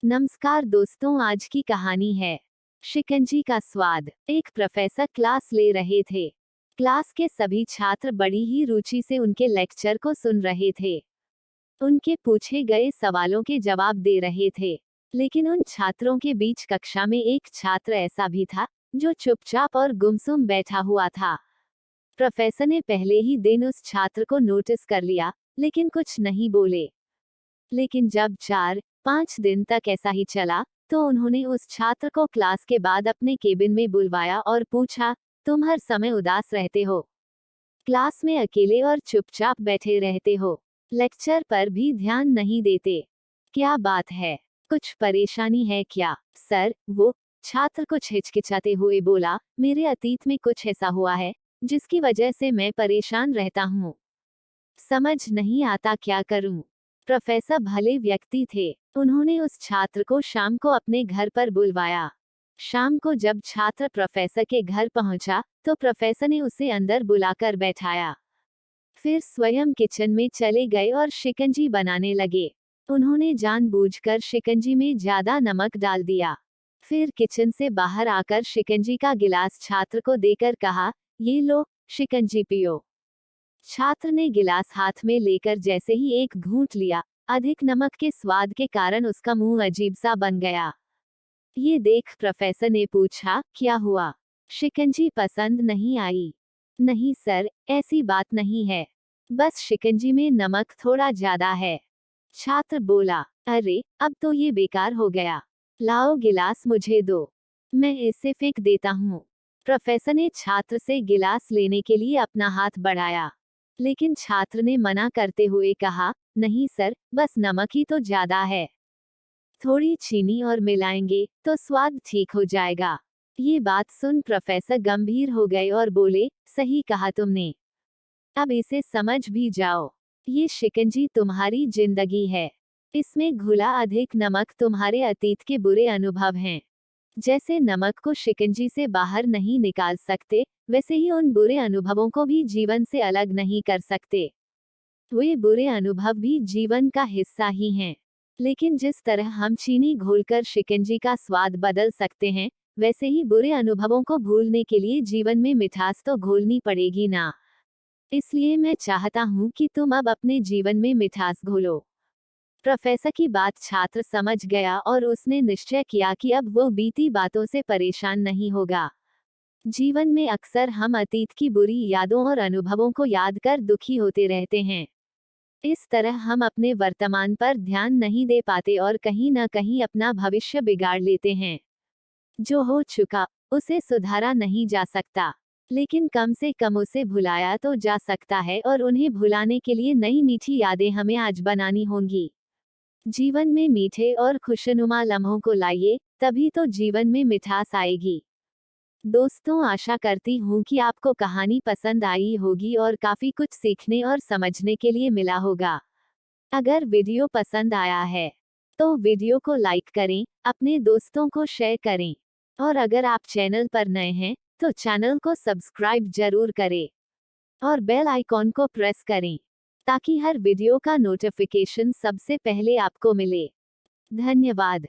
नमस्कार दोस्तों, आज की कहानी है शिकंजी का स्वाद। एक प्रोफेसर क्लास ले रहे थे। क्लास के सभी छात्र बड़ी ही रुचि से उनके लेक्चर को सुन रहे थे। उनके पूछे गए सवालों के जवाब दे रहे थे। लेकिन उन छात्रों के बीच कक्षा में एक छात्र ऐसा भी था जो चुपचाप और गुमसुम बैठा हुआ था। प्रोफेसर ने पहले ही दिन उस छात्र को नोटिस कर लिया, लेकिन कुछ नहीं बोले। लेकिन जब 4-5 दिन तक ऐसा ही चला, तो उन्होंने उस छात्र को क्लास के बाद अपने केबिन में बुलवाया और पूछा, तुम हर समय उदास रहते हो? क्लास में अकेले और चुपचाप बैठे रहते हो? लेक्चर पर भी ध्यान नहीं देते? क्या बात है? कुछ परेशानी है क्या? सर, वो छात्र कुछ हिचकिचाते हुए बोला, मेरे अतीत में कुछ ऐसा हुआ है जिसकी वजह से मैं परेशान रहता हूँ। समझ नहीं आता क्या करूं। प्रोफेसर भले व्यक्ति थे। उन्होंने उस छात्र को शाम को अपने घर पर बुलवाया। शाम को जब छात्र प्रोफेसर के घर पहुंचा, तो प्रोफेसर ने उसे अंदर बुलाकर बैठाया। फिर स्वयं किचन में चले गए और शिकंजी बनाने लगे। उन्होंने जानबूझकर शिकंजी में ज्यादा नमक डाल दिया। फिर किचन से बाहर आकर शिकंजी का गिलास छात्र को देकर कहा, ये लो, शिकंजी पियो। छात्र ने गिलास हाथ में लेकर जैसे ही एक घूंट लिया, अधिक नमक के स्वाद के कारण उसका मुंह अजीब सा बन गया। ये देख प्रोफेसर ने पूछा, क्या हुआ? शिकंजी पसंद नहीं आई? नहीं सर, ऐसी बात नहीं है। बस शिकंजी में नमक थोड़ा ज्यादा है। छात्र बोला, अरे, अब तो ये बेकार हो गया। लाओ गिलास मुझे दो, मैं इसे फेंक देता हूँ। प्रोफेसर ने छात्र से गिलास लेने के लिए अपना हाथ बढ़ाया, लेकिन छात्र ने मना करते हुए कहा, नहीं सर, बस नमक ही तो ज्यादा है। थोड़ी चीनी और मिलाएंगे तो स्वाद ठीक हो जाएगा। ये बात सुन प्रोफेसर गंभीर हो गए और बोले, सही कहा तुमने। अब इसे समझ भी जाओ। ये शिकंजी तुम्हारी जिंदगी है। इसमें घुला अधिक नमक तुम्हारे अतीत के बुरे अनुभव हैं। जैसे नमक को शिकंजी से बाहर नहीं निकाल सकते, वैसे ही उन बुरे अनुभवों को भी जीवन से अलग नहीं कर सकते। वे बुरे अनुभव भी जीवन का हिस्सा ही हैं। लेकिन जिस तरह हम चीनी घोलकर शिकंजी का स्वाद बदल सकते हैं, वैसे ही बुरे अनुभवों को भूलने के लिए जीवन में मिठास तो घोलनी पड़ेगी ना। इसलिए मैं चाहता हूँ कि तुम अब अपने जीवन में मिठास घोलो। प्रोफेसर की बात छात्र समझ गया और उसने निश्चय किया कि अब वो बीती बातों से परेशान नहीं होगा। जीवन में अक्सर हम अतीत की बुरी यादों और अनुभवों को याद कर दुखी होते रहते हैं। इस तरह हम अपने वर्तमान पर ध्यान नहीं दे पाते और कहीं न कहीं अपना भविष्य बिगाड़ लेते हैं। जो हो चुका, उसे सुधारा नहीं जा सकता, लेकिन कम से कम उसे भुलाया तो जा सकता है और उन्हें भुलाने के लिए नई मीठी यादें हमें आज बनानी होंगी। जीवन में मीठे और खुशनुमा लम्हों को लाइए, तभी तो जीवन में मिठास आएगी। दोस्तों, आशा करती हूँ कि आपको कहानी पसंद आई होगी और काफी कुछ सीखने और समझने के लिए मिला होगा। अगर वीडियो पसंद आया है, तो वीडियो को लाइक करें, अपने दोस्तों को शेयर करें, और अगर आप चैनल पर नए हैं, तो चैनल को सब्सक्राइब जरूर करें और बेल आइकॉन को प्रेस करें, ताकि हर वीडियो का नोटिफिकेशन सबसे पहले आपको मिले। धन्यवाद।